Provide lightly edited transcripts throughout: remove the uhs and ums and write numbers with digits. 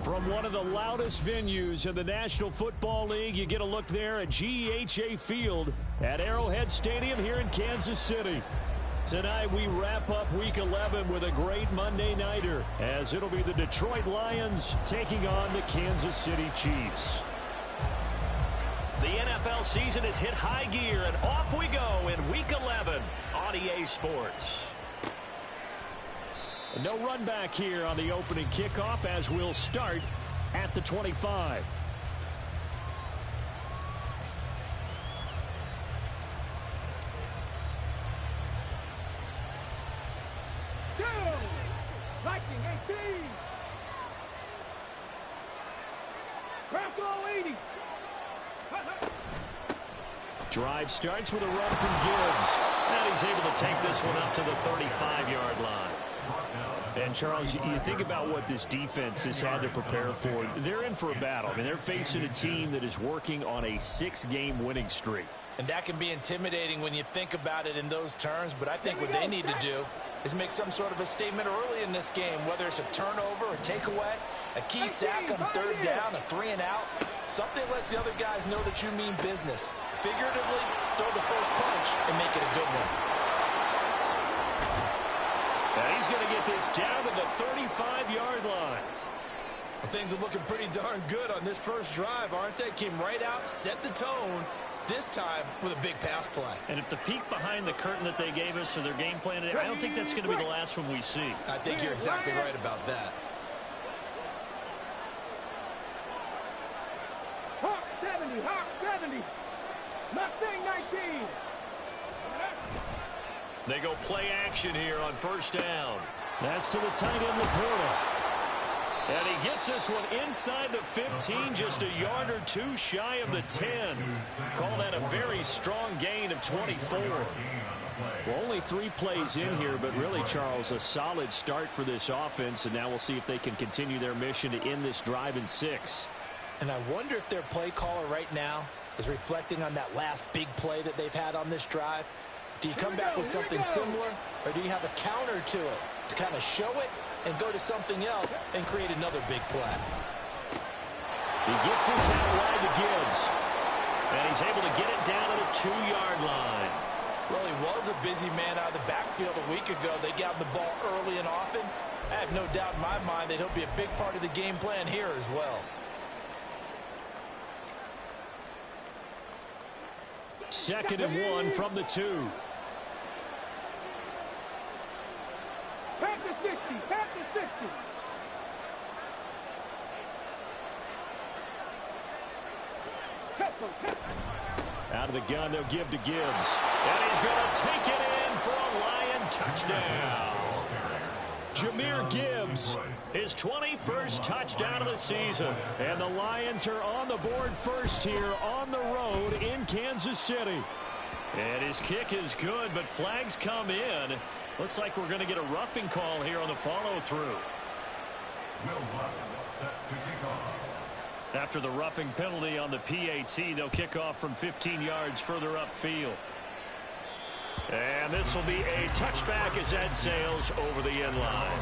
From one of the loudest venues in the National Football League, you get a look there at GEHA Field at Arrowhead Stadium here in Kansas City. Tonight we wrap up Week 11 with a great Monday nighter, as it'll be the Detroit Lions taking on the Kansas City Chiefs. The NFL season has hit high gear, and off we go in Week 11 on EA Sports. No run back here on the opening kickoff, as we'll start at the 25. Lightning 18. Craft all 80. Drive starts with a run from Gibbs. And he's able to take this one up to the 35-yard line. And, Charles, you think about what this defense has had to prepare for. They're in for a battle. I mean, they're facing a team that is working on a 6-game winning streak. And that can be intimidating when you think about it in those terms. But I think what they need to do is make some sort of a statement early in this game, whether it's a turnover, a takeaway, a key sack on third down, a 3-and-out. Something lets the other guys know that you mean business. Figuratively, throw the first punch and make it a good one. And he's going to get this down to the 35-yard line. Well, things are looking pretty darn good on this first drive, aren't they? Came right out, set the tone, this time with a big pass play. And if the peek behind the curtain that they gave us or their game plan today, I don't think that's going to be the last one we see. I think you're exactly right about that. Hawk 70, Hawk 70. Mustang 19. They go play action here on first down. That's to the tight end, Laporta. And he gets this one inside the 15, just a yard or two shy of the 10. Call that a very strong gain of 24. Well, only 3 plays in here, but really, Charles, a solid start for this offense. And now we'll see if they can continue their mission to end this drive in 6. And I wonder if their play caller right now is reflecting on that last big play that they've had on this drive. Do you come back with something similar, or do you have a counter to it to kind of show it and go to something else and create another big play? He gets this out wide to Gibbs. And he's able to get it down to the 2-yard line. Well, he was a busy man out of the backfield a week ago. They got the ball early and often. I have no doubt in my mind that he'll be a big part of the game plan here as well. Second and 1 from the 2. Pass the 60, pass the 60. Out of the gun, they'll give to Gibbs. And he's going to take it in for a Lion touchdown. Jahmyr Gibbs, his 21st touchdown of the season. And the Lions are on the board first here on the road in Kansas City. And his kick is good, but flags come in. Looks like we're going to get a roughing call here on the follow-through. After the roughing penalty on the PAT, they'll kick off from 15 yards further upfield. And this will be a touchback as that sails over the end line.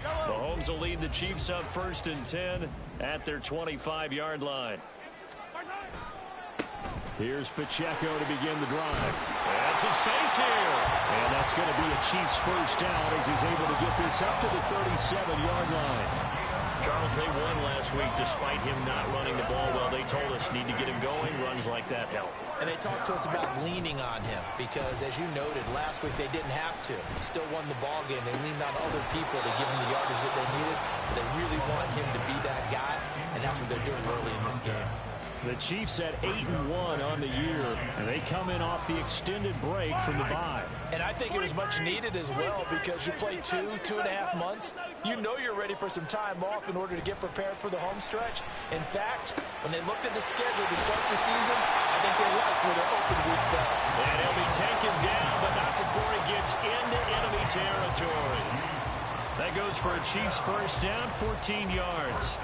Mahomes will lead the Chiefs up 1st and 10 at their 25-yard line. Here's Pacheco to begin the drive. That's some space here. And that's going to be a Chiefs first down as he's able to get this up to the 37-yard line. Charles, they won last week despite him not running the ball well. They told us need to get him going. Runs like that help. And they talked to us about leaning on him because, as you noted, last week they didn't have to. Still won the ball game. They leaned on other people to give him the yardage that they needed. But they really want him to be that guy, and that's what they're doing early in this game. The Chiefs at 8-1 on the year, and they come in off the extended break from the bye. And I think it was much needed as well because you play 2.5 months. You know you're ready for some time off in order to get prepared for the home stretch. In fact, when they looked at the schedule to start the season, I think they liked where their open week fell. And he'll be taken down, but not before he gets into enemy territory. That goes for a Chiefs first down, 14 yards.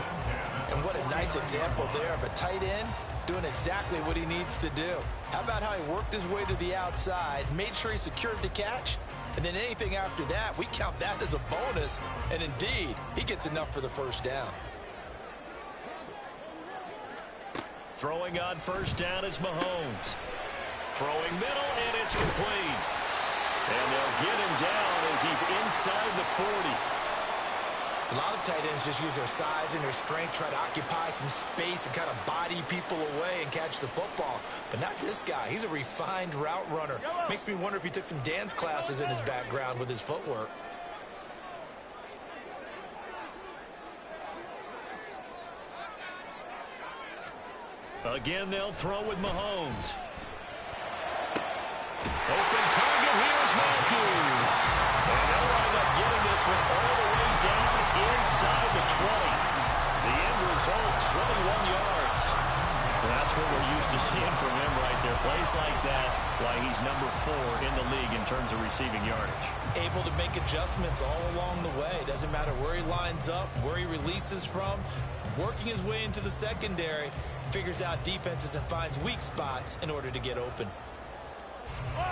And what a nice example there of a tight end doing exactly what he needs to do. How about how he worked his way to the outside, made sure he secured the catch, and then anything after that, we count that as a bonus. And indeed, he gets enough for the first down. Throwing on first down is Mahomes. Throwing middle, and it's complete. And they'll get him down as he's inside the 40. A lot of tight ends just use their size and their strength, try to occupy some space and kind of body people away and catch the football. But not this guy. He's a refined route runner. Makes me wonder if he took some dance classes in his background with his footwork. Again, they'll throw with Mahomes. Open target, here's Matthews. And they'll wind up getting this one all the way down inside the 20. The end result, 21 yards. That's what we're used to seeing from him right there. Plays like that, why he's number 4 in the league in terms of receiving yardage. Able to make adjustments all along the way. Doesn't matter where he lines up, where he releases from. Working his way into the secondary. Figures out defenses and finds weak spots in order to get open.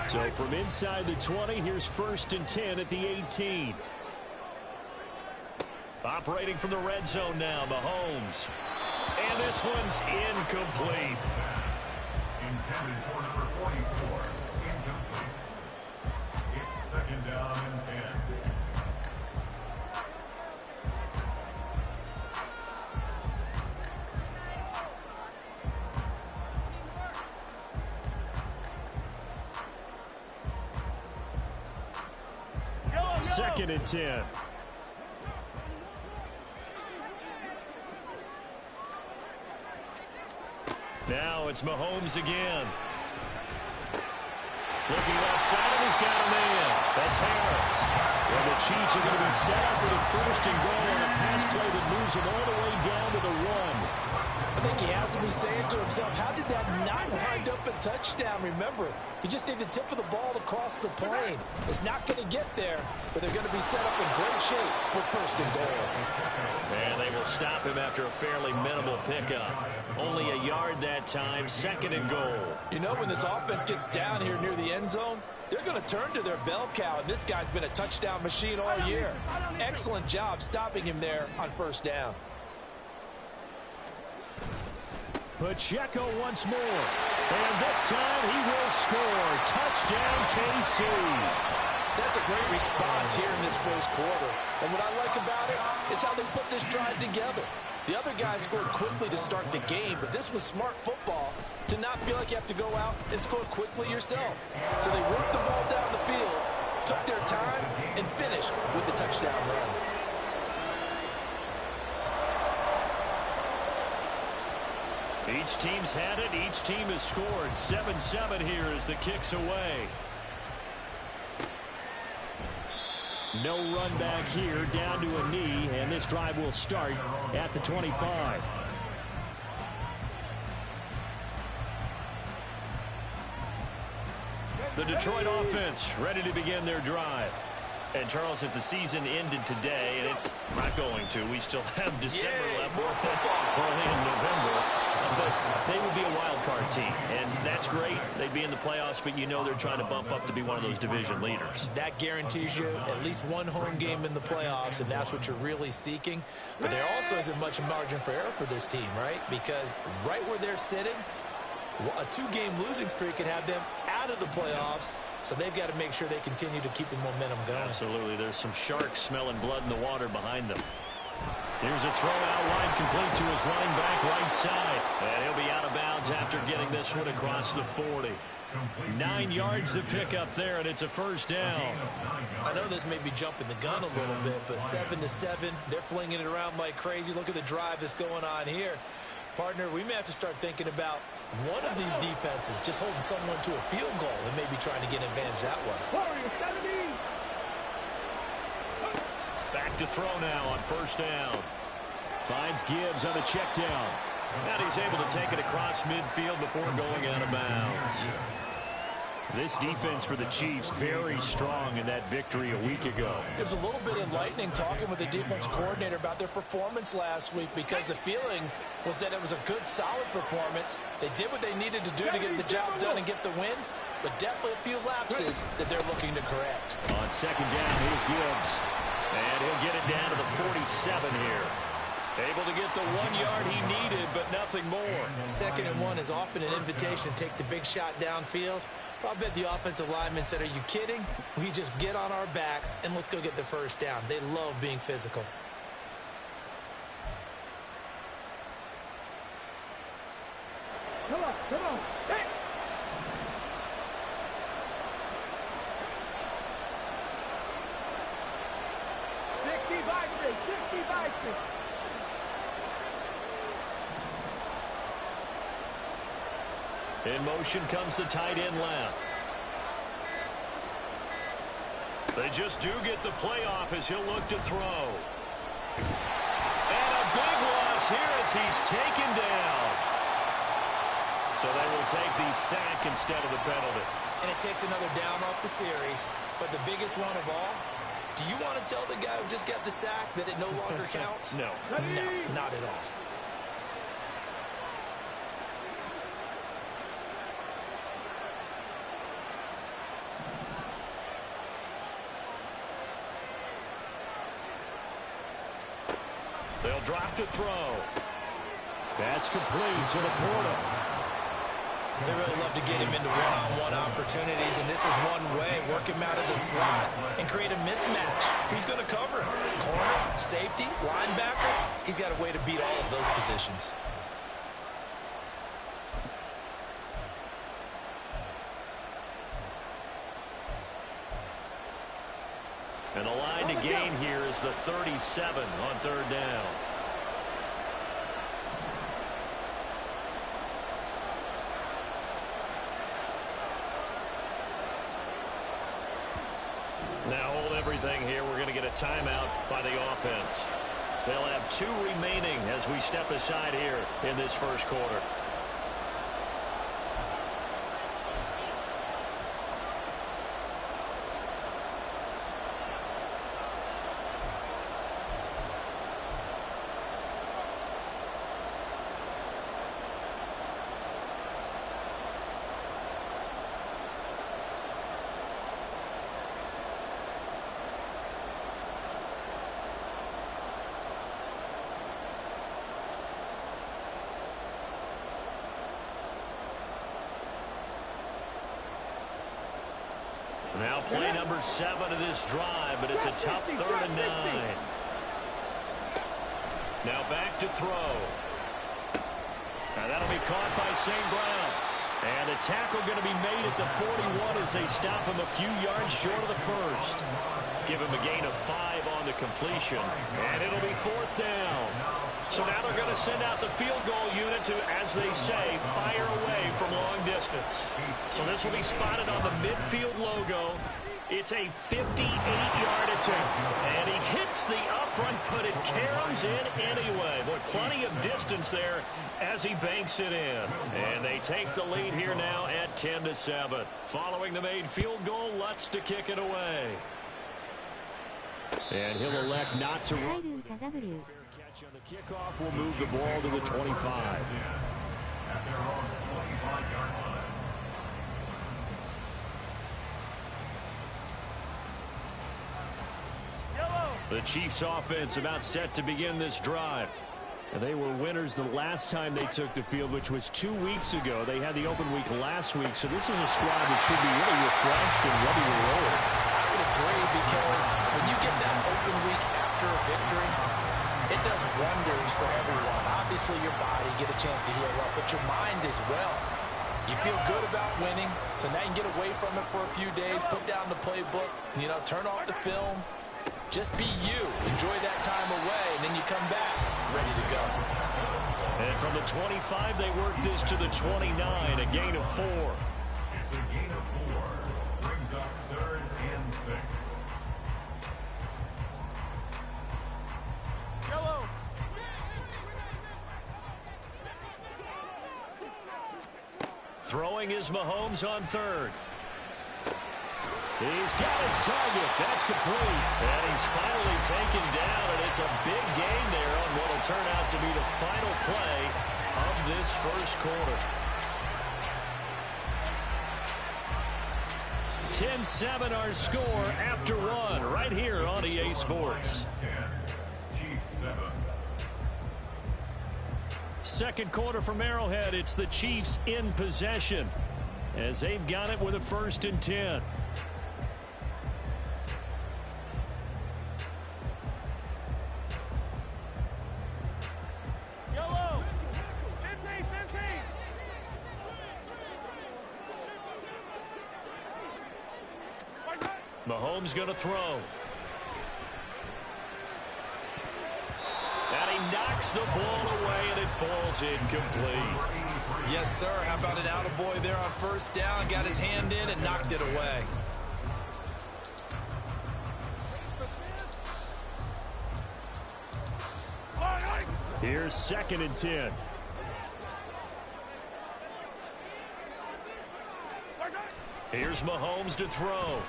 So from inside the 20, here's 1st and 10 at the 18. Operating from the red zone now, Mahomes. And this one's incomplete. Intended for number 44, incomplete. It's 2nd down and 10. Second and 10. Now it's Mahomes again. Looking left side, and he's got a man. That's Harris. And the Chiefs are going to be set up for the 1st and goal on a pass play that moves them all the way down to the 1. I think he has to be saying to himself, how did that not wind up a touchdown? Remember, you just need the tip of the ball to cross the plane. It's not going to get there, but they're going to be set up in great shape with 1st and goal. And they will stop him after a fairly minimal pickup. Only a yard that time, 2nd and goal. You know, when this offense gets down here near the end zone, they're going to turn to their bell cow, and this guy's been a touchdown machine all year. Excellent job stopping him there on 1st down. Pacheco once more. And this time he will score. Touchdown, KC. That's a great response here in this 1st quarter. And what I like about it is how they put this drive together. The other guys scored quickly to start the game, but this was smart football to not feel like you have to go out and score quickly yourself. So they worked the ball down the field, took their time, and finished with the touchdown run. Each team's had it. Each team has scored. 7-7 here as the kick's away. No run back here, down to a knee, and this drive will start at the 25. The Detroit offense ready to begin their drive. And, Charles, if the season ended today, and it's not going to, we still have December left, early in November, but they would be a wild card team, and that's great. They'd be in the playoffs, but you know they're trying to bump up to be one of those division leaders. That guarantees you at least one home game in the playoffs, and that's what you're really seeking. But there also isn't much margin for error for this team, right? Because right where they're sitting, a 2-game losing streak could have them out of the playoffs. So they've got to make sure they continue to keep the momentum going. Absolutely. There's some sharks smelling blood in the water behind them. Here's a throw out wide, complete to his running back right side. And he'll be out of bounds after getting this one across the 40. 9 yards to pick up there, and it's a 1st down. I know this may be jumping the gun a little bit, but 7-7, they're flinging it around like crazy. Look at the drive that's going on here. Partner, we may have to start thinking about one of these defenses just holding someone to a field goal and maybe trying to get an advantage that way. Back to throw now on 1st down. Finds Gibbs on the check down. And he's able to take it across midfield before going out of bounds. This defense for the Chiefs very strong in that victory a week ago. It was a little bit enlightening talking with the defense coordinator about their performance last week, because the feeling Well, said it was a good, solid performance. They did what they needed to do to get the job done and get the win, but definitely a few lapses that they're looking to correct. On second down, here's Gibbs. And he'll get it down to the 47 here. Able to get the 1 yard he needed, but nothing more. 2nd and 1 is often an invitation to take the big shot downfield. I bet the offensive lineman said, are you kidding? We just get on our backs and let's go get the first down. They love being physical. Come on, come on. Hey! In motion comes the tight end left. They just do get the playoff as he'll look to throw. And a big loss here as he's taken down. So they will take the sack instead of the penalty. And it takes another down off the series. But the biggest one of all, do you want to tell the guy who just got the sack that it no longer counts? No. No, not at all. They'll drop to throw. That's complete to the portal. They really love to get him into one-on-one opportunities, and this is one way. Work him out of the slot and create a mismatch. Who's going to cover him? Corner, safety, linebacker? He's got a way to beat all of those positions. And the line to gain here is the 37 on 3rd down. Now hold everything here. We're going to get a timeout by the offense. They'll have 2 remaining as we step aside here in this first quarter. Now play number 7 of this drive, but it's a tough 3rd and 9. Now back to throw. Now that'll be caught by St. Brown. And a tackle going to be made at the 41 as they stop him a few yards short of the first. Give him a gain of 5 on the completion. And it'll be 4th down. So now they're going to send out the field goal unit to, as they say, fire away from long distance. So this will be spotted on the midfield logo. It's a 58-yard attempt. And he hits the upright, but it caroms in anyway. Boy, plenty of distance there as he banks it in. And they take the lead here now at 10-7. Following the made field goal, Lutz to kick it away. And he'll elect not to run. Catch on the kickoff will move the ball to the 25. At their own 25-yard line. The Chiefs offense about set to begin this drive. And they were winners the last time they took the field, which was 2 weeks ago. They had the open week last week, so this is a squad that should be really refreshed and ready to roll. I would agree, because when you get that open week after a victory, it does wonders for everyone. Obviously, your body get a chance to heal up, but your mind as well. You feel good about winning, so now you can get away from it for a few days, put down the playbook, turn off the film. Just be you. Enjoy that time away, and then you come back ready to go. And from the 25, they work this to the 29, a gain of 4. It's a gain of 4. Brings up 3rd and 6. Yellow. Throwing is Mahomes on 3rd. He's got his target. That's complete. And he's finally taken down, and it's a big gain there on what will turn out to be the final play of this first quarter. 10-7 our score after one right here on EA Sports. Second quarter from Arrowhead. It's the Chiefs in possession as they've got it with a 1st and 10. Yellow. 15, 15. Mahomes going to throw. And he knocks the ball away, and it falls incomplete. Yes, sir. How about an attaboy there on 1st down? Got his hand in and knocked it away. Here's 2nd and 10. Here's Mahomes to throw.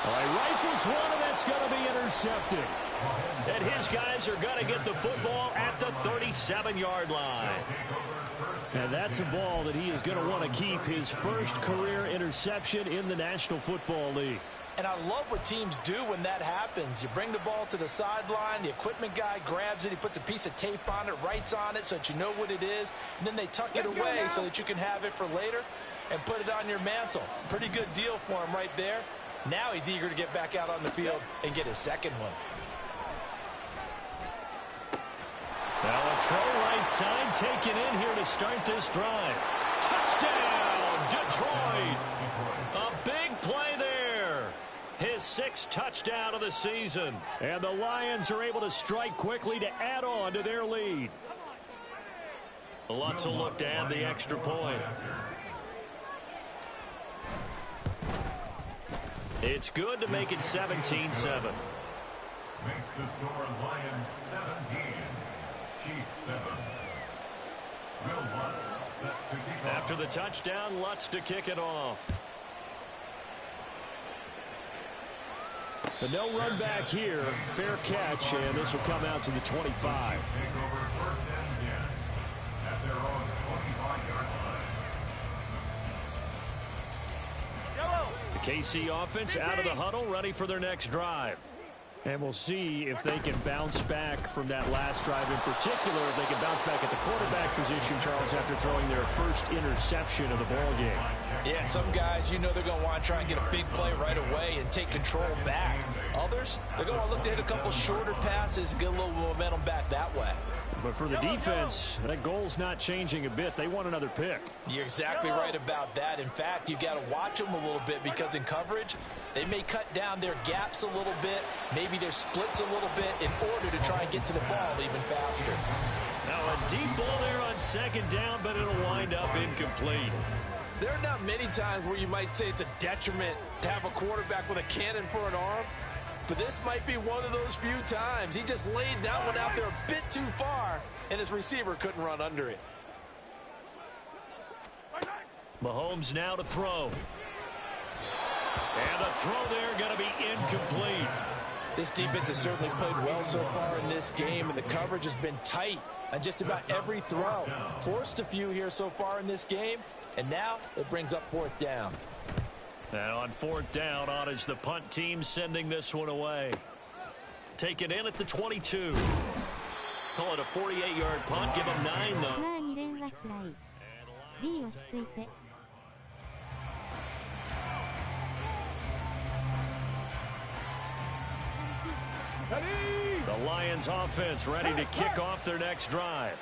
Rifles one, and that's going to be intercepted. And his guys are going to get the football at the 37-yard line. And that's a ball that he is going to want to keep, his first career interception in the National Football League. And I love what teams do when that happens. You bring the ball to the sideline, the equipment guy grabs it, he puts a piece of tape on it, writes on it so that you know what it is, and then they tuck it away so that you can have it for later and put it on your mantle. Pretty good deal for him right there. Now he's eager to get back out on the field and get his second one. Now a throw right side taken in here to start this drive. Touchdown, Detroit. A big play there. His 6th touchdown of the season. And the Lions are able to strike quickly to add on to their lead. Lots of look to add the extra point. It's good to make it 17-7. Makes the score Lions 17, Chiefs 7. Will Lutz set to kick off. After the touchdown, Lutz to kick it off. But no run back here. Fair catch, and this will come out to the 25. Take over 1st and 10 at their own 25-yard line. Yellow. The KC offense out of the huddle, ready for their next drive. And we'll see if they can bounce back from that last drive in particular, if they can bounce back at the quarterback position, Charles, after throwing their first interception of the ball game. Yeah, some guys, you know they're going to want to try and get a big play right away and take control back. Others, they're going to look to hit a couple shorter passes and get a little momentum back that way. But for the defense, that goal's not changing a bit. They want another pick. You're exactly right about that. In fact, you've got to watch them a little bit because in coverage, they may cut down their gaps a little bit, maybe their splits a little bit in order to try and get to the ball even faster. Now a deep ball there on 2nd down, but it'll wind up incomplete. There are not many times where you might say it's a detriment to have a quarterback with a cannon for an arm, but this might be one of those few times. He just laid that one out there a bit too far, and his receiver couldn't run under it. Mahomes now to throw. And the throw there going to be incomplete. This defense has certainly played well so far in this game, and the coverage has been tight on just about every throw. Forced a few here so far in this game, and now it brings up 4th down. And on 4th down, on is the punt team sending this one away. Take it in at the 22. Call it a 48-yard punt. Give them 9, though. まあ2連はつらい。B 落ち着いて。The Lions offense ready to kick off their next drive.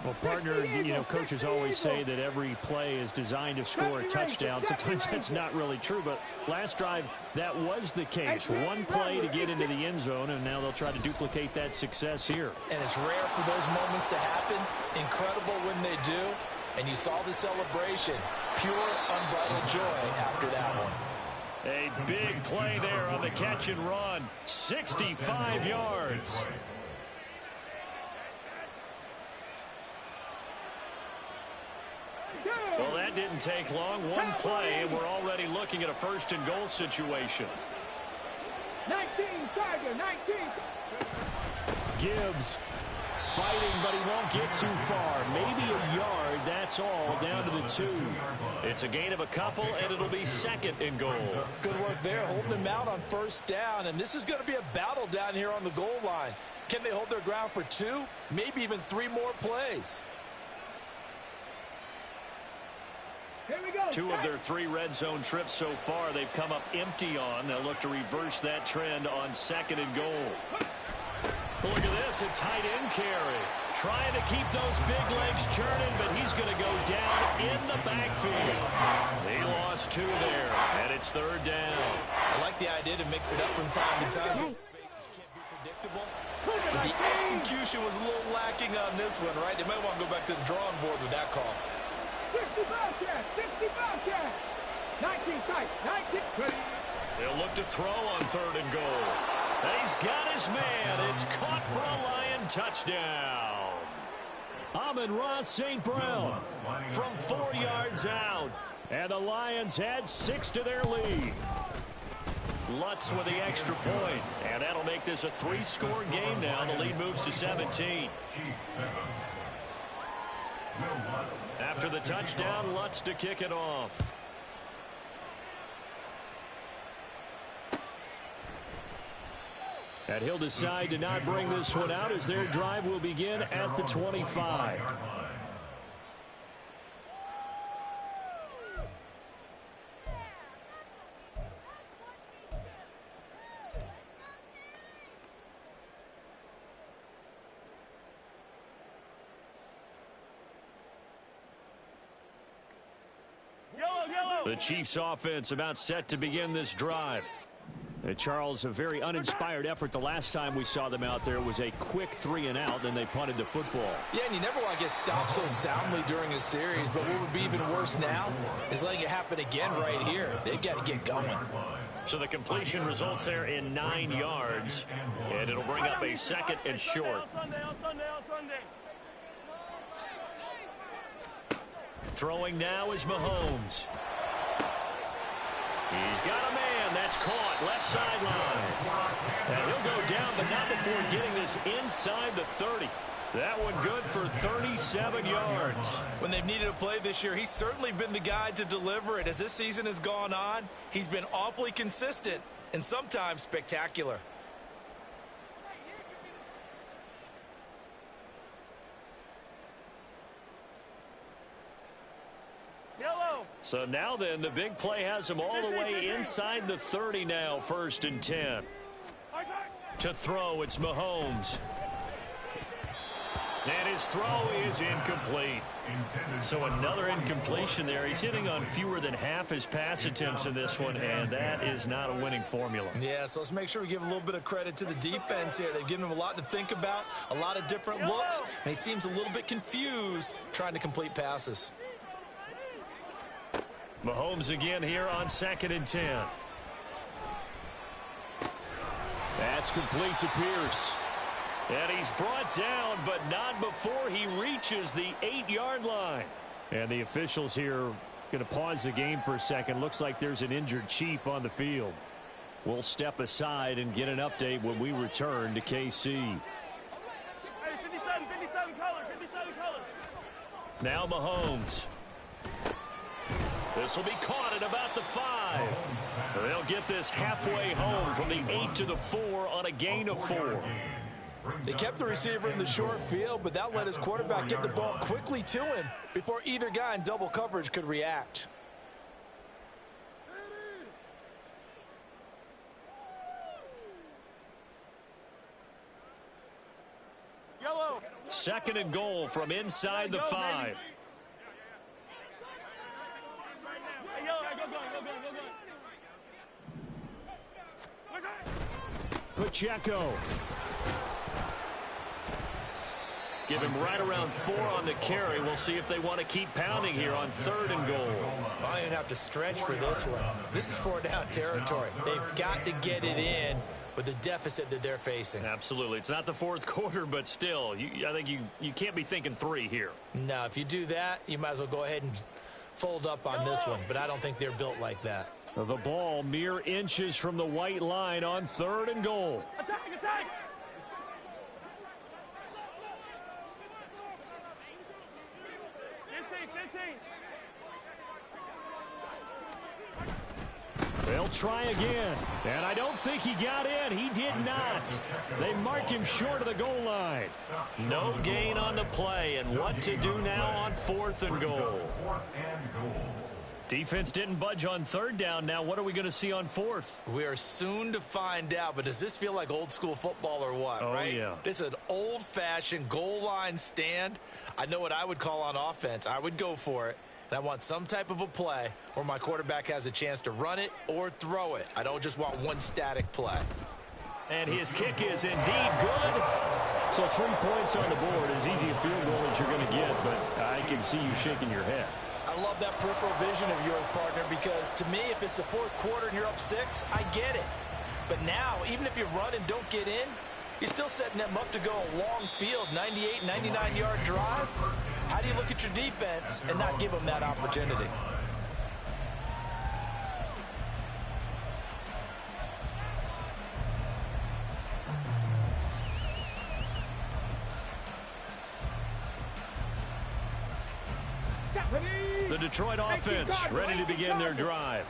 Well, partner, coaches always say that every play is designed to score a touchdown. Sometimes that's not really true, but last drive, that was the case. One play to get into the end zone, and now they'll try to duplicate that success here. And it's rare for those moments to happen. Incredible when they do. And you saw the celebration. Pure, unbridled joy after that one. A big play there on the catch and run. 65 yards. Well, that didn't take long. One play, and we're already looking at a first-and-goal situation. 19, Tiger, 19. Gibbs fighting, but he won't get too far. Maybe a yard, that's all, down to the 2. It's a gain of a couple, and it'll be second and goal. Good work there, holding them out on first down, and this is going to be a battle down here on the goal line. Can they hold their ground for 2, maybe even 3 more plays? Here we go. 2 of their 3 red zone trips so far they've come up empty on. They'll look to reverse that trend on second and goal. Look at this, a tight end carry. Trying to keep those big legs churning, but he's going to go down in the backfield. He lost 2 there, and it's third down. I like the idea to mix it up from time to time. Spaces can't be predictable, but the execution was a little lacking on this one, right? They might want to go back to the drawing board with that call. 65 cats, 65 cats. 19 tight, 19. They'll look to throw on third and goal. And he's got his man. It's caught for a Lion touchdown. Amon-Ra St. Brown from 4 yards out. And the Lions add 6 to their lead. Lutz with the extra point. And that'll make this a 3-score game now. The lead moves to 17. After the touchdown, Lutz to kick it off. And he'll decide to not bring this one out as their drive will begin at the 25. The Chiefs offense about set to begin this drive. Charles, a very uninspired effort the last time we saw them out there. Was a quick 3 and out, then they punted the football. Yeah, and you never want to get stopped so soundly during a series, but what would be even worse now is letting it happen again right here. They've got to get going. So the completion results there in 9 yards, and it'll bring up a second and short. Throwing now is Mahomes. He's got a man that's caught left sideline. And he'll go down, but not before getting this inside the 30. That one good for 37 yards. When they've needed a play this year, he's certainly been the guy to deliver it. As this season has gone on, he's been awfully consistent and sometimes spectacular. So now then, the big play has him all the way inside the 30 now, 1st and 10. To throw, it's Mahomes. And his throw is incomplete. So another incompletion there. He's hitting on fewer than half his pass attempts in this one, and that is not a winning formula. Yeah, so let's make sure we give a little bit of credit to the defense here. They've given him a lot to think about, a lot of different looks, and he seems a little bit confused trying to complete passes. Mahomes again here on 2nd and 10. That's complete to Pierce. And he's brought down, but not before he reaches the 8-yard line. And the officials here going to pause the game for a second. Looks like there's an injured Chief on the field. We'll step aside and get an update when we return to KC. Hey, 57 colors. Now Mahomes. This will be caught at about the 5. They'll get this halfway home from the 8 to the 4 on a gain of 4. They kept the receiver in the short field, but that let his quarterback get the ball quickly to him before either guy in double coverage could react. Yellow. 2nd and goal from inside the 5. Pacheco. Give him right around 4 on the carry. We'll see if they want to keep pounding here on 3rd and goal. I don't have to stretch for this one. This is 4-down territory. They've got to get it in with the deficit that they're facing. Absolutely. It's not the 4th quarter, but still, I think you can't be thinking 3 here. No, if you do that, you might as well go ahead and fold up on this one, but I don't think they're built like that. The ball mere inches from the white line on 3rd and goal. Attack, attack! They'll try again, and I don't think he got in. He did not. They mark him short of the goal line. No gain on the play, and what to do now on 4th and goal. Defense didn't budge on 3rd down. Now what are we going to see on 4th? We are soon to find out, but does this feel like old school football or what, right? Yeah. This is an old-fashioned goal line stand. I know what I would call on offense. I would go for it. And I want some type of a play where my quarterback has a chance to run it or throw it. I don't just want one static play. And his kick is indeed good. So 3 points on the board, as easy a field goal as you're going to get, but I can see you shaking your head. I love that peripheral vision of yours, partner, because to me, if it's the 4th quarter and you're up 6, I get it. But now, even if you run and don't get in, you're still setting them up to go a long field, 98, 99-yard drive. How do you look at your defense and not give them that opportunity? The Detroit offense ready to begin their drive.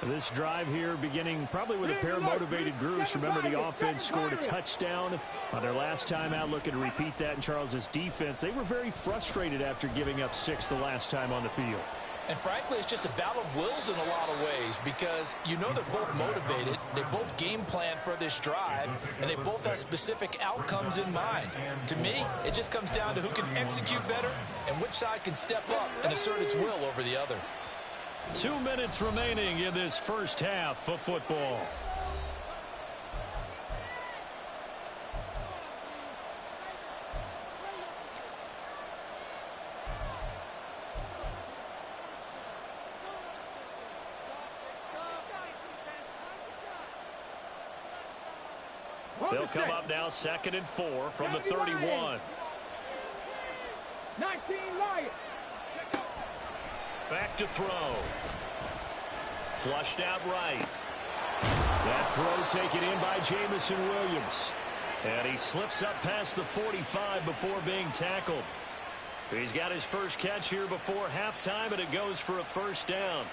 This drive here beginning probably with a pair of motivated groups. Remember, the offense scored a touchdown on their last time out. Looking to repeat that in Charles's defense. They were very frustrated after giving up 6 the last time on the field. And frankly, it's just a battle of wills in a lot of ways, because you know they're both motivated, they both game plan for this drive, and they both have specific outcomes in mind. To me, it just comes down to who can execute better and which side can step up and assert its will over the other. 2 minutes remaining in this first half of football. They'll come up now 2nd and 4 from the 31. 19 Lions. Back to throw. Flushed out right. That throw taken in by Jamison Williams. And he slips up past the 45 before being tackled. He's got his first catch here before halftime, and it goes for a first down.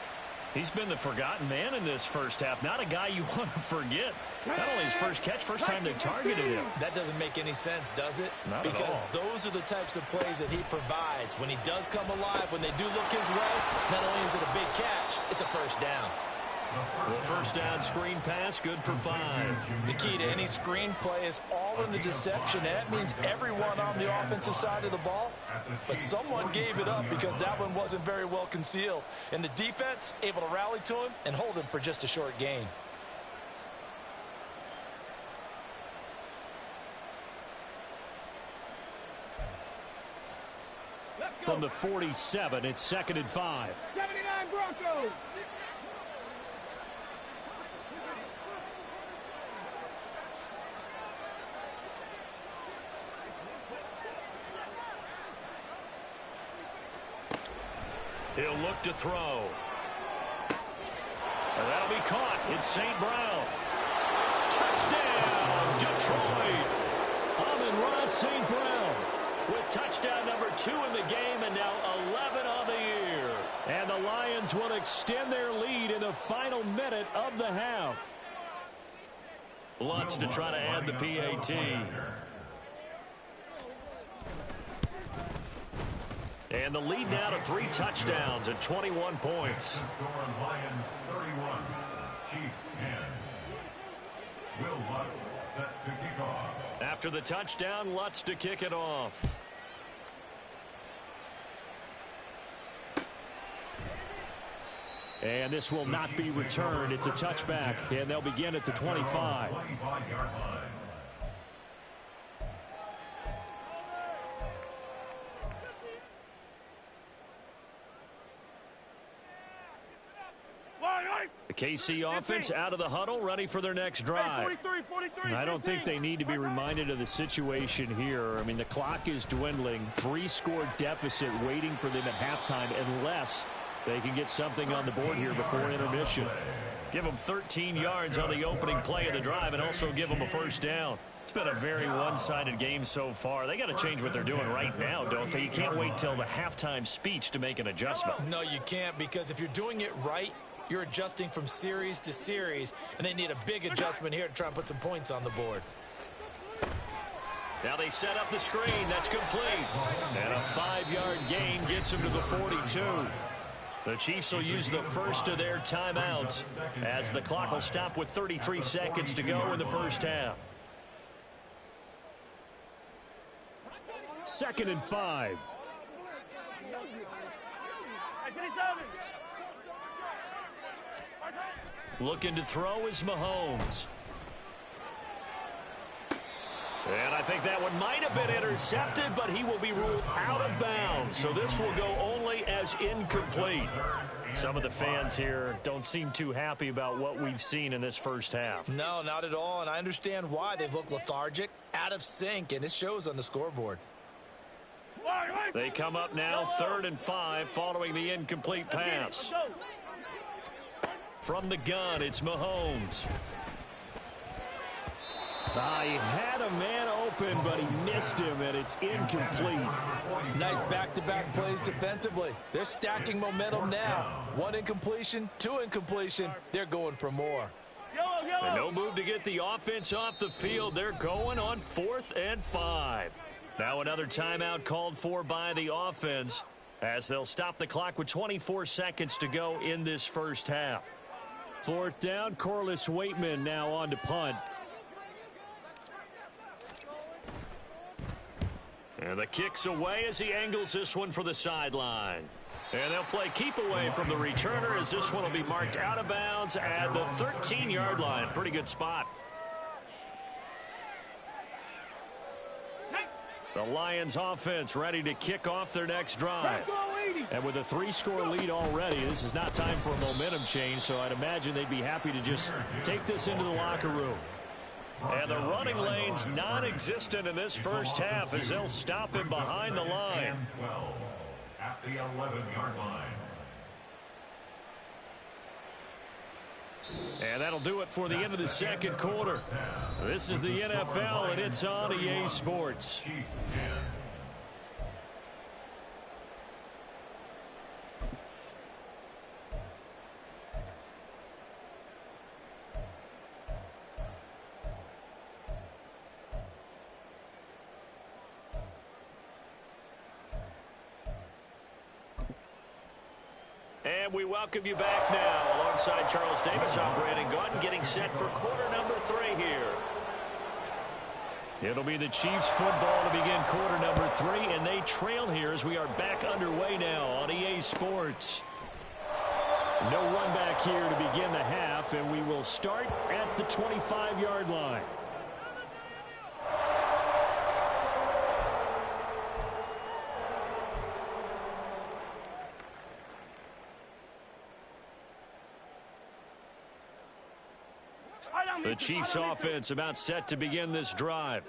He's been the forgotten man in this first half. Not a guy you want to forget. Not only his first catch, first time they've targeted him. That doesn't make any sense, does it? Not because at all. Those are the types of plays that he provides. When he does come alive, when they do look his way, not only is it a big catch, it's a first down. The first down screen pass, good for 5. The key to any screen play is all in the deception. And that means everyone on the offensive side of the ball. But someone gave it up because that one wasn't very well concealed. And the defense able to rally to him and hold him for just a short gain. From the 47, it's 2nd and 5. 79 Broncos. He'll look to throw. And that'll be caught. It's St. Brown. Touchdown, Detroit. Amon-Ra St. Brown with touchdown number 2 in the game, and now 11 on the year. And the Lions will extend their lead in the final minute of the half. Lutz to try to add the PAT. And the lead now to 3 touchdowns and 21 points. Lions 31, Chiefs 10. Will Lutz set to kick off. After the touchdown, Lutz to kick it off. And this will not be returned. It's a touchback, and they'll begin at the 25. 25-yard line. The KC offense out of the huddle, ready for their next drive. 43, I don't think they need to be reminded of the situation here. I mean, the clock is dwindling. 3-score deficit waiting for them at halftime unless they can get something on the board here before intermission. Give them 13 yards on the opening play of the drive and also give them a first down. It's been a very one-sided game so far. They got to change what they're doing right now, don't they? You can't wait till the halftime speech to make an adjustment. No, you can't, because if you're doing it right, you're adjusting from series to series, and they need a big adjustment here to try and put some points on the board. Now they set up the screen. That's complete. And a 5-yard gain gets them to the 42. The Chiefs will use the first of their timeouts as the clock will stop with 33 seconds to go in the first half. 2nd and 5. Looking to throw is Mahomes. And I think that one might have been intercepted, but he will be ruled out of bounds. So this will go only as incomplete. Some of the fans here don't seem too happy about what we've seen in this first half. No, not at all, and I understand why. They've looked lethargic, out of sync, and it shows on the scoreboard. They come up now 3rd and 5 following the incomplete pass. From the gun, it's Mahomes. He had a man open, but he missed him, and it's incomplete. Nice back-to-back plays defensively. They're stacking momentum now. 1 incompletion, 2 incompletion. They're going for more. And no move to get the offense off the field. They're going on 4th and 5. Now another timeout called for by the offense as they'll stop the clock with 24 seconds to go in this first half. 4th down, Corliss Waitman now on to punt. And the kick's away as he angles this one for the sideline. And they'll play keep away from the returner as this one will be marked out of bounds at the 13-yard line. Pretty good spot. The Lions offense ready to kick off their next drive. And with a 3-score lead already, this is not time for a momentum change, so I'd imagine they'd be happy to just take this into the locker room. And the running lane's non-existent in this first half as they'll stop him behind the line. 12 at the 11-yard line. And that'll do it for the end of the second quarter. This is the NFL, and it's on EA Sports. Chiefs 10. And we welcome you back now. Alongside Charles Davis, I'm Brandon Gautin, getting set for quarter number 3 here. It'll be the Chiefs football to begin quarter number 3, and they trail here as we are back underway now on EA Sports. No run back here to begin the half, and we will start at the 25-yard line. The Chiefs offense about set to begin this drive.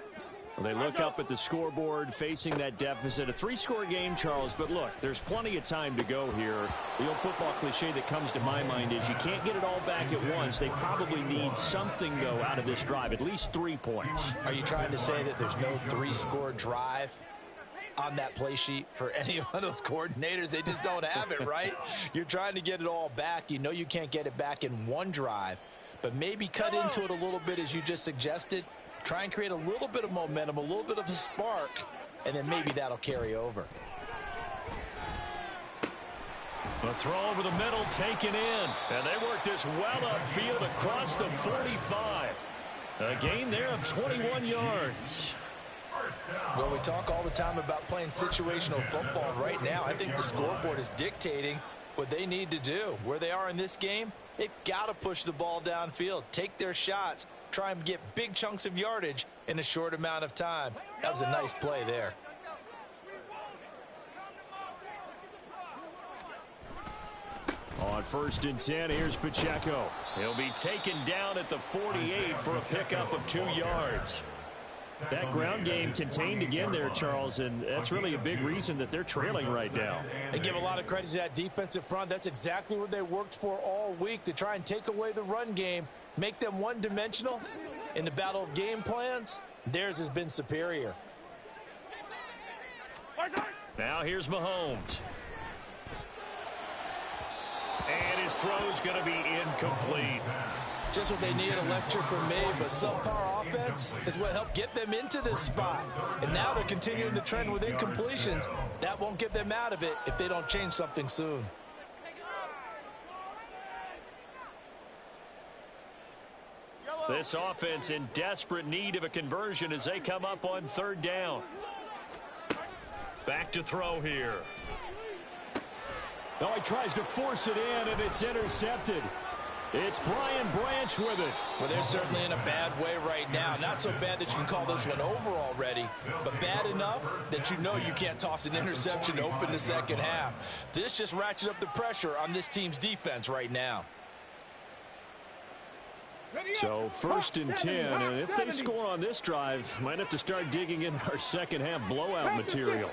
They look up at the scoreboard facing that deficit. A 3-score game, Charles, but look, there's plenty of time to go here. The old football cliche that comes to my mind is you can't get it all back at once. They probably need something, though, out of this drive, at least 3 points. Are you trying to say that there's no 3-score drive on that play sheet for any one of those coordinators? They just don't have it, right? You're trying to get it all back. You know you can't get it back in one drive. But maybe cut into it a little bit as you just suggested. Try and create a little bit of momentum, a little bit of a spark, and then maybe that'll carry over. A throw over the middle taken in. And they work this well upfield across the 45. A gain there of 21 yards. Well, we talk all the time about playing situational football. Right now, I think the scoreboard is dictating what they need to do. Where they are in this game, they've got to push the ball downfield, take their shots, try and get big chunks of yardage in a short amount of time. That was a nice play there. On 1st and 10, here's Pacheco. He'll be taken down at the 48 for a pickup of 2 yards. That ground game contained again there, Charles, and that's really a big reason that they're trailing right now. They give a lot of credit to that defensive front. That's exactly what they worked for all week, to try and take away the run game, make them one-dimensional. In the battle of game plans, theirs has been superior. Now here's Mahomes. And his throw's going to be incomplete. Just what they need, a lecture from me, but subpar offense is what helped get them into this spot. And now they're continuing the trend with incompletions. That won't get them out of it if they don't change something soon. This offense in desperate need of a conversion as they come up on third down. Back to throw here. Oh, he tries to force it in, and it's intercepted. It's Brian Branch with it. Well, they're certainly in a bad way right now. Not so bad that you can call this one over already, but bad enough that you know you can't toss an interception to open the second half. This just ratchets up the pressure on this team's defense right now. So 1st and 10, and if they score on this drive, might have to start digging in our second half blowout material.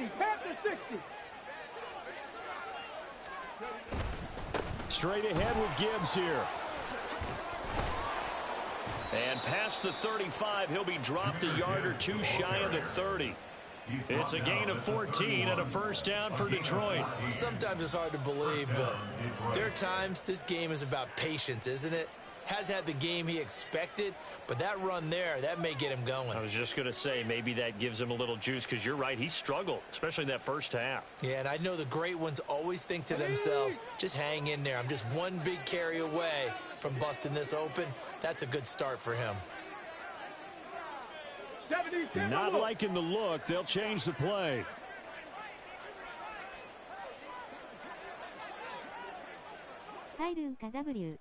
Straight ahead with Gibbs here. And past the 35, he'll be dropped a yard or two shy of the 30. It's a gain of 14 and a first down for Detroit. Sometimes it's hard to believe, but there are times this game is about patience, isn't it? Has had the game he expected, but that run there, that may get him going. I was just going to say, maybe that gives him a little juice, because you're right, he struggled, especially in that first half. Yeah, and I know the great ones always think to themselves, just hang in there. I'm just one big carry away from busting this open. That's a good start for him. Not liking the look. They'll change the play. W。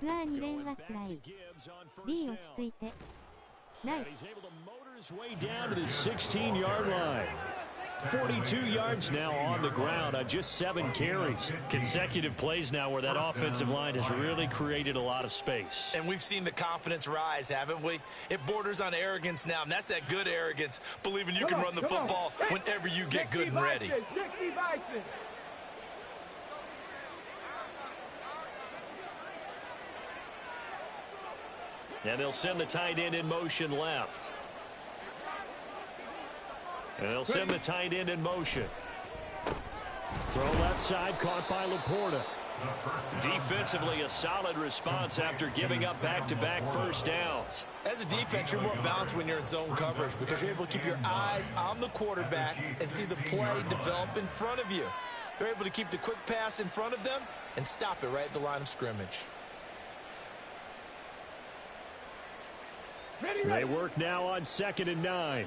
不破2連はつらい。B 落ち着いて。ナイス。He's able to motor his way down to the 16-yard line. 42 yards now on the ground on just 7 carries. Consecutive plays now where that offensive line has really created a lot of space. And we've seen the confidence rise, haven't we? It borders on arrogance now, and that's that good arrogance, believing you can run the football whenever you get good and ready. And they'll send the tight end in motion left. And they'll send the tight end in motion. Throw left side, caught by Laporta. Defensively, a solid response after giving up back-to-back first downs. As a defense, you're more balanced when you're in zone coverage because you're able to keep your eyes on the quarterback and see the play develop in front of you. They're able to keep the quick pass in front of them and stop it right at the line of scrimmage. They work now on 2nd and 9.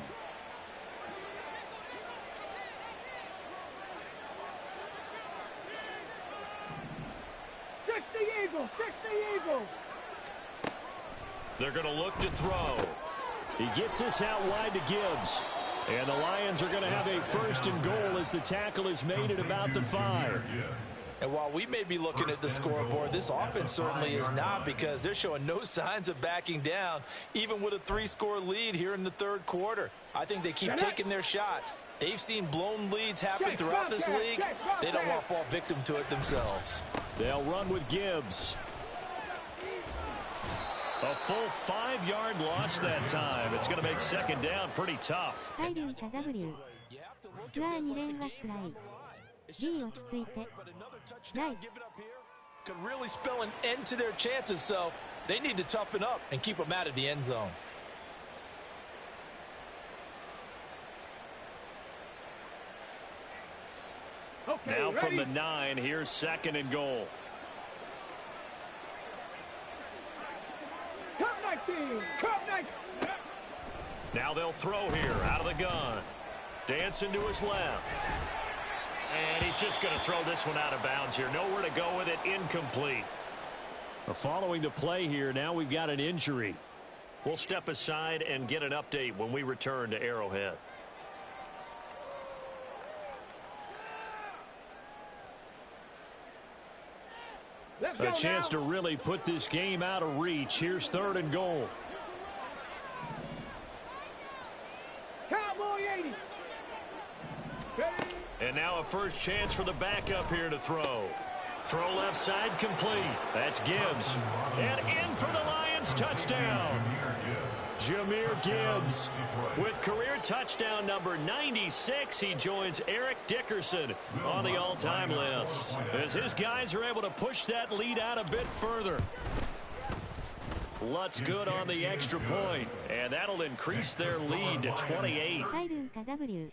They're going to look to throw. He gets this out wide to Gibbs. And the Lions are going to have a 1st and goal as the tackle is made at about the 5. And while we may be looking at the scoreboard, this offense certainly is not, because they're showing no signs of backing down, even with a 3-score lead here in the third quarter. I think they keep taking their shots. They've seen blown leads happen throughout this league. They don't want to fall victim to it themselves. They'll run with Gibbs. A full 5-yard loss that time. It's going to make 2nd down pretty tough. W。不破2連はつらい。B 落ち着いて。ナイス。 Could really spell an end to their chances, so they need to toughen up and keep them out of the end zone. Now from the 9, here's 2nd and goal. Now they'll throw here out of the gun. Dancing to his left. And he's just going to throw this one out of bounds here. Nowhere to go with it. Incomplete. Following the play here, now we've got an injury. We'll step aside and get an update when we return to Arrowhead. A chance to really put this game out of reach. Here's 3rd and goal. first chance for the backup here to throw. Throw left side complete. That's Gibbs. And in for the Lions touchdown. Jahmyr Gibbs with career touchdown number 96. He joins Eric Dickerson on the all-time list as his guys are able to push that lead out a bit further. Lutz good on the extra point, and that'll increase their lead to 28. 入るんか W。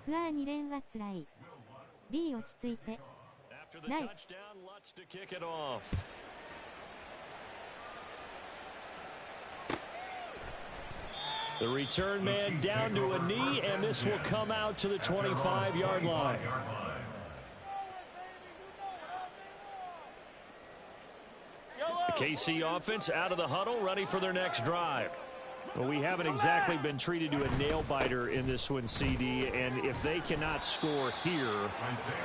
不安2連はつらい。B 落ち着いて。After the touchdown, Lutz to kick it off. The return man down to a knee, and this will come out to the 25-yard line. The KC offense out of the huddle, ready for their next drive. Well, we haven't exactly been treated to a nail-biter in this one, CD, and if they cannot score here,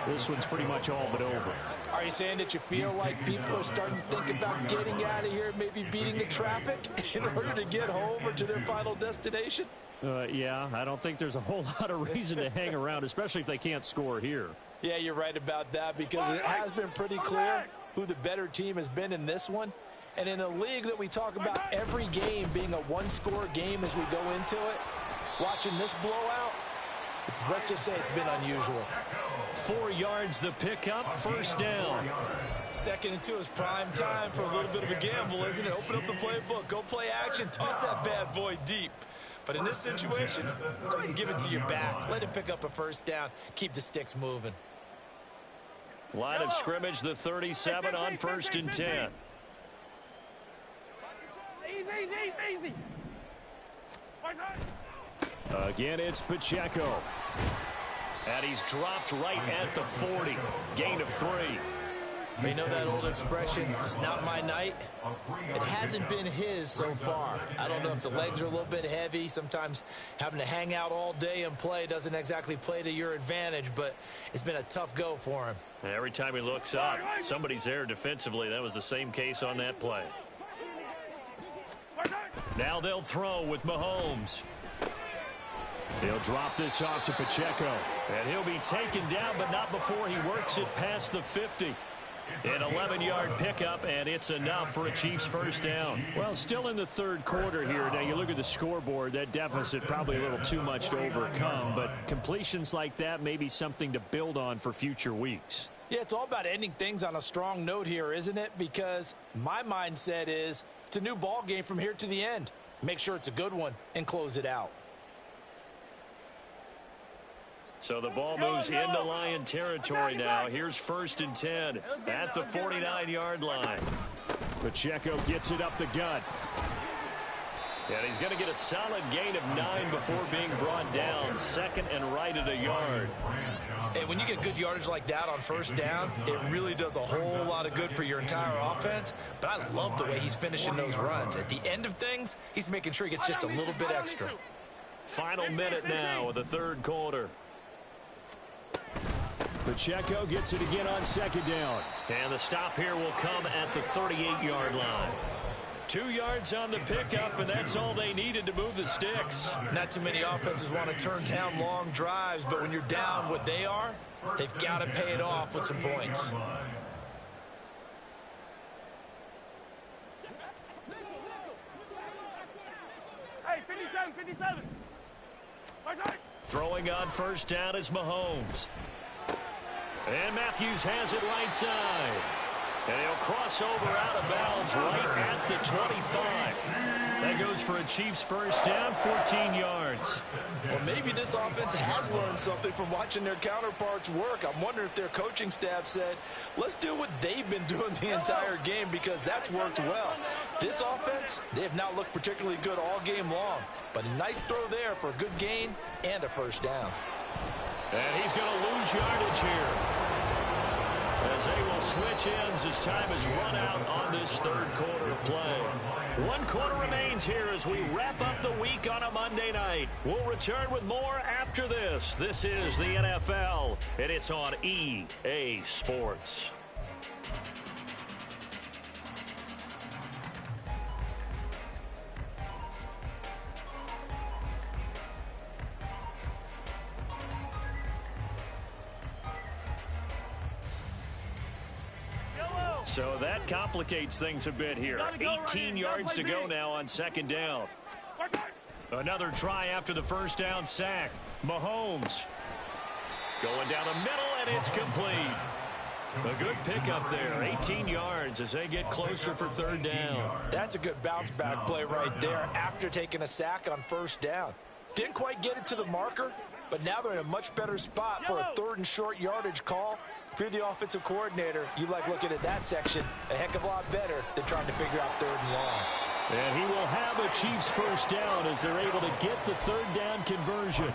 this one's pretty much all but over. Are you saying that you feel like people are starting to think about getting out of here, maybe beating the traffic in order to get home or to their final destination? Yeah, I don't think there's a whole lot of reason to hang around, especially if they can't score here. Yeah, you're right about that because it has been pretty clear who the better team has been in this one. And in a league that we talk about every game being a one-score game as we go into it, watching this blowout, let's just say it's been unusual. 4 yards the pickup, first down. Second and 2 is prime time for a little bit of a gamble, isn't it? Open up the playbook, go play action, toss that bad boy deep. But in this situation, go ahead and give it to your back. Let him pick up a first down. Keep the sticks moving. Line of scrimmage, the 37 on first and 10. Easy. Again, it's Pacheco. And he's dropped right at the 40. Gain of 3. You know that old expression, it's not my night? It hasn't been his so far. I don't know if the legs are a little bit heavy. Sometimes having to hang out all day and play doesn't exactly play to your advantage, but it's been a tough go for him. Every time he looks up, somebody's there defensively. That was the same case on that play. Now they'll throw with Mahomes. He'll drop this off to Pacheco. And he'll be taken down, but not before he works it past the 50. An 11-yard pickup, and it's enough for a Chiefs first down. Well, still in the third quarter here. Now, you look at the scoreboard, that deficit probably a little too much to overcome, but completions like that may be something to build on for future weeks. Yeah, it's all about ending things on a strong note here, isn't it? Because my mindset is it's a new ball game from here to the end. Make sure it's a good one and close it out. So the ball moves into Lion territory now. Here's first and 10 at the 49-yard line. Pacheco gets it up the gut. And he's going to get a solid gain of 9 before being brought down. Second and right at a yard. Hey, when you get good yardage like that on first down, it really does a whole lot of good for your entire offense. But I love the way he's finishing those runs. At the end of things, he's making sure he gets just a little bit extra. Final minute now of the third quarter. Pacheco gets it again on second down. And the stop here will come at the 38-yard line. 2 yards on the pickup, and that's all they needed to move the sticks. Not too many offenses want to turn down long drives, but when you're down what they are, they've got to pay it off with some points. Hey, 57. Throwing on first down is Mahomes. And Matthews has it right side. And he'll cross over out of bounds right at the 25. That goes for a Chiefs first down, 14 yards. Well, maybe this offense has learned something from watching their counterparts work. I'm wondering if their coaching staff said, let's do what they've been doing the entire game because that's worked well. This offense, they have not looked particularly good all game long. But a nice throw there for a good gain and a first down. And he's going to lose yardage here, as they will switch ends as time is run out on this third quarter of play. 1 quarter remains here as we wrap up the week on a Monday night. We'll return with more after this. This is the NFL, and it's on EA Sports. So that complicates things a bit here. 18 yards to go now on second down. Another try after the first down sack. Mahomes going down the middle, and it's complete. A good pickup there. 18 yards as they get closer for third down. That's a good bounce back play right there after taking a sack on first down. Didn't quite get it to the marker, but now they're in a much better spot for a third and short yardage call. If you're the offensive coordinator, you like looking at that section a heck of a lot better than trying to figure out third and long. And he will have a Chiefs first down as they're able to get the third down conversion.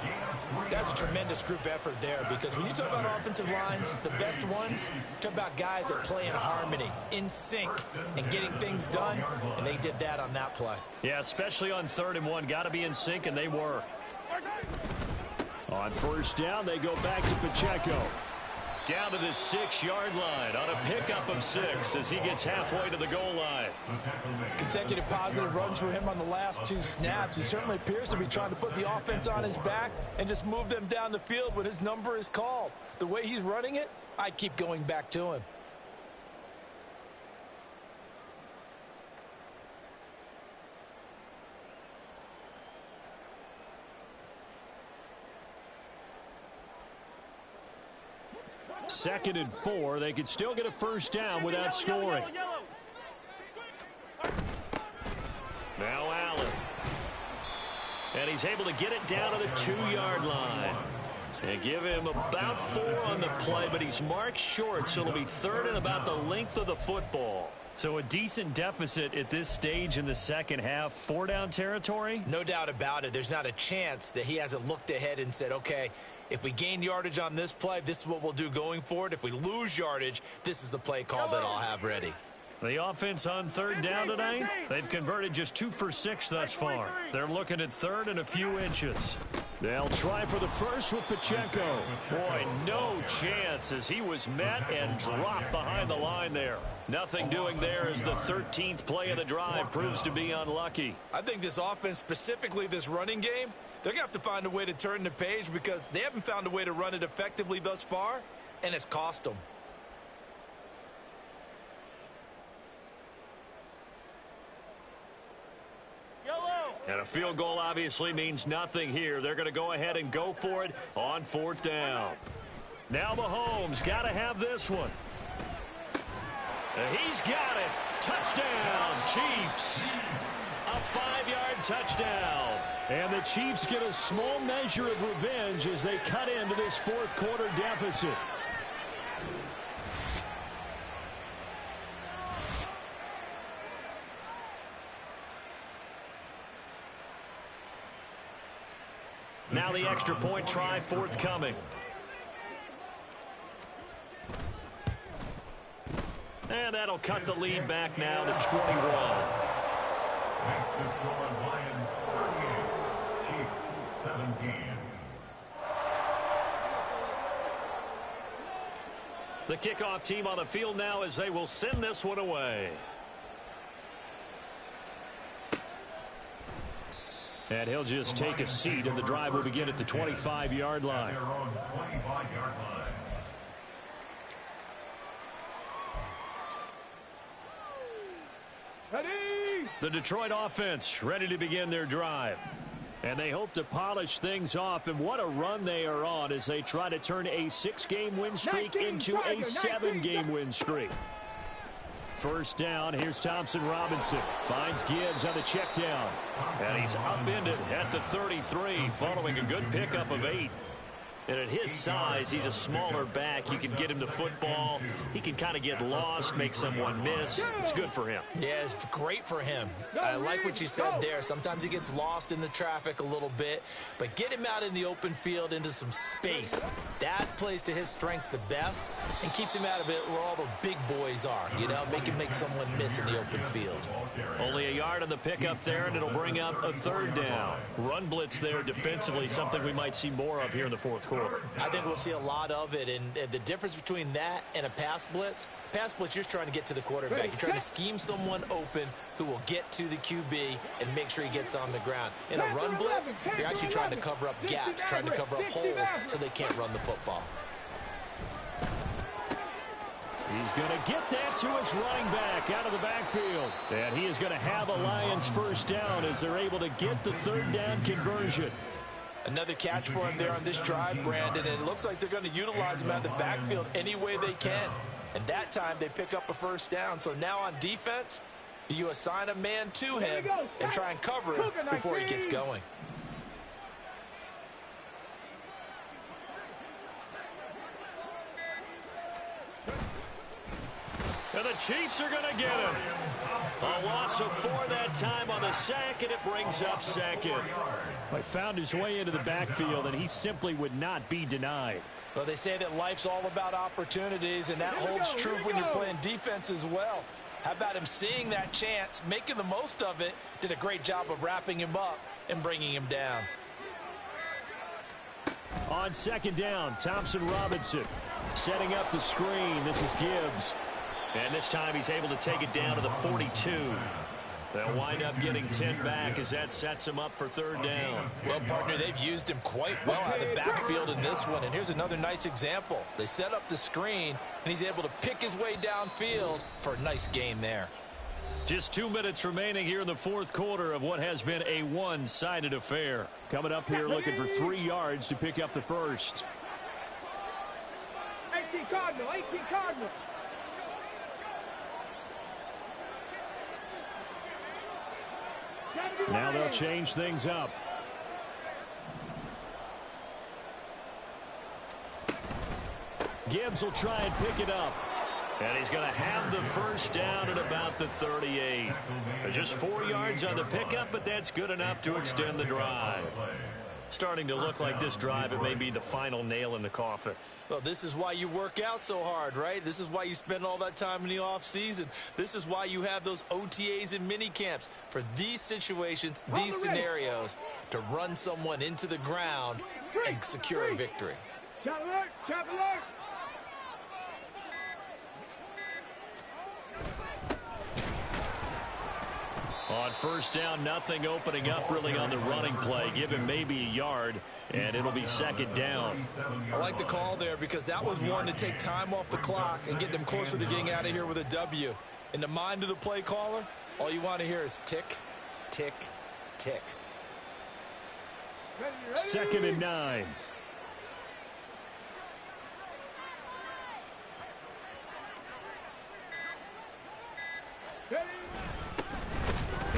That's a tremendous group effort there, because when you talk about offensive lines, the best ones, talk about guys that play in harmony, in sync, and getting things done, and they did that on that play. Yeah, especially on 3rd and 1. Got to be in sync, and they were. On first down, they go back to Pacheco. Down to the 6-yard line on a pickup of 6 as he gets halfway to the goal line. Consecutive positive runs for him on the last 2 snaps. He certainly appears to be trying to put the offense on his back and just move them down the field when his number is called. The way he's running it, I'd keep going back to him. Second and 4. They could still get a first down without scoring. Now Allen. And he's able to get it down to the 2-yard line. They give him about 4 on the play, but he's marked short, so it'll be 3rd and about the length of the football. So a decent deficit at this stage in the second half. 4-down territory? No doubt about it. There's not a chance that he hasn't looked ahead and said, okay, if we gain yardage on this play, this is what we'll do going forward. If we lose yardage, this is the play call that I'll have ready. The offense on 3rd down tonight, they've converted just 2 for 6 thus far. They're looking at 3rd and a few inches. They'll try for the first with Pacheco. Boy, no chance as he was met and dropped behind the line there. Nothing doing there as the 13th play of the drive proves to be unlucky. I think this offense, specifically this running game, they're going to have to find a way to turn the page because they haven't found a way to run it effectively thus far, and it's cost them. And a field goal obviously means nothing here. They're going to go ahead and go for it on 4th down. Now Mahomes got to have this one. He's got it. Touchdown, Chiefs. A 5-yard touchdown. And the Chiefs get a small measure of revenge as they cut into this 4th quarter deficit. Now the extra point try forthcoming. And that'll cut the lead back now to 21. Next is score Lions 38, Chiefs 17. The kickoff team on the field now as they will send this one away. And he'll just take a seat, and the drive will begin at the 25-yard line. Their own 25-yard line. Ready? The Detroit offense ready to begin their drive. And they hope to polish things off, and what a run they are on as they try to turn a 6-game win streak into a 7-game win streak. First down, here's Thompson Robinson. Finds Gibbs on the check down. And he's upended at the 33 following a good pickup of 8. And at his size, he's a smaller back. You can get him the football. He can kind of get lost, make someone miss. It's good for him. Yeah, it's great for him. I like what you said there. Sometimes he gets lost in the traffic a little bit, but get him out in the open field into some space. That plays to his strengths the best and keeps him out of it where all the big boys are, you know, make someone miss in the open field. Only a yard on the pickup there, and it'll bring up a 3rd down. Run blitz there defensively, something we might see more of here in the 4th quarter. I think we'll see a lot of it, and the difference between that and a pass blitz, you're just trying to get to the quarterback. You're trying to scheme someone open who will get to the QB and make sure he gets on the ground. In a run blitz, you're actually trying to cover up gaps, trying to cover up holes so they can't run the football. He's going to get that to his running back out of the backfield. And he is going to have a Lions first down as they're able to get the third down conversion. Another catch for him there on this drive, Brandon, and it looks like they're going to utilize him out of the backfield any way they can. And that time they pick up a first down. So now on defense, you assign a man to him and try and cover him before he gets going. And the Chiefs are going to get him. A loss of 4 that time on the sack, and it brings up second. He found his way into the backfield, and he simply would not be denied. Well, they say that life's all about opportunities, and that holds true when you're playing defense as well. How about him seeing that chance, making the most of it, did a great job of wrapping him up and bringing him down. On second down, Thompson Robinson setting up the screen. This is Gibbs. And this time he's able to take it down to the 42. They'll wind up getting 10 back as that sets him up for third down. Well, partner, they've used him quite well out of the backfield in this one. And here's another nice example. They set up the screen, and he's able to pick his way downfield for a nice gain there. Just 2 minutes remaining here in the fourth quarter of what has been a one-sided affair. Coming up here looking for 3 yards to pick up the first. 18 Cardinal, 18 Cardinal. Now they'll change things up. Gibbs will try and pick it up. And he's going to have the first down at about the 38. Just 4 yards on the pickup, but that's good enough to extend the drive. Starting to look like this drive, it may be the final nail in the coffin. Well, this is why you work out so hard, right? This is why you spend all that time in the offseason. This is why you have those OTAs and mini camps for these situations, these scenarios, to run someone into the ground and secure a victory. Chop alert, chop alert. On first down, nothing opening up really on the running play. Give him maybe a yard, and it'll be second down. I like the call there because that was one to take time off the clock and get them closer to getting out of here with a W. In the mind of the play caller, all you want to hear is tick, tick, tick. Second and 9.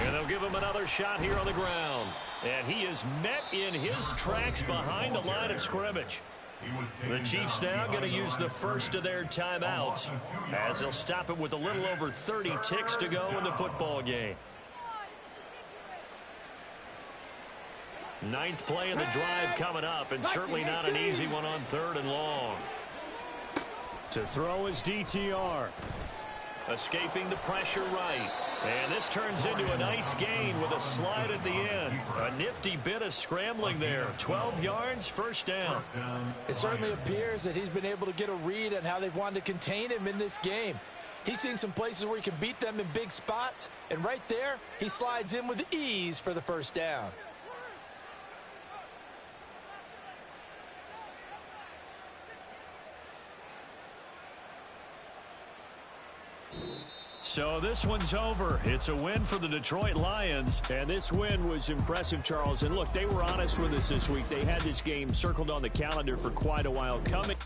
And they'll give him another shot here on the ground. And he is met in his tracks behind the line of scrimmage. The Chiefs now going to use the first of their timeouts as they'll stop it with a little over 30 ticks to go in the football game. 9th play of the drive coming up, and certainly not an easy one on 3rd and long. To throw is DTR. Escaping the pressure right. And this turns into a nice gain with a slide at the end. A nifty bit of scrambling there. 12 yards, first down. It certainly appears that he's been able to get a read on how they've wanted to contain him in this game. He's seen some places where he can beat them in big spots. And right there, he slides in with ease for the first down. So this one's over. It's a win for the Detroit Lions. And this win was impressive, Charles. And look, they were honest with us this week. They had this game circled on the calendar for quite a while coming.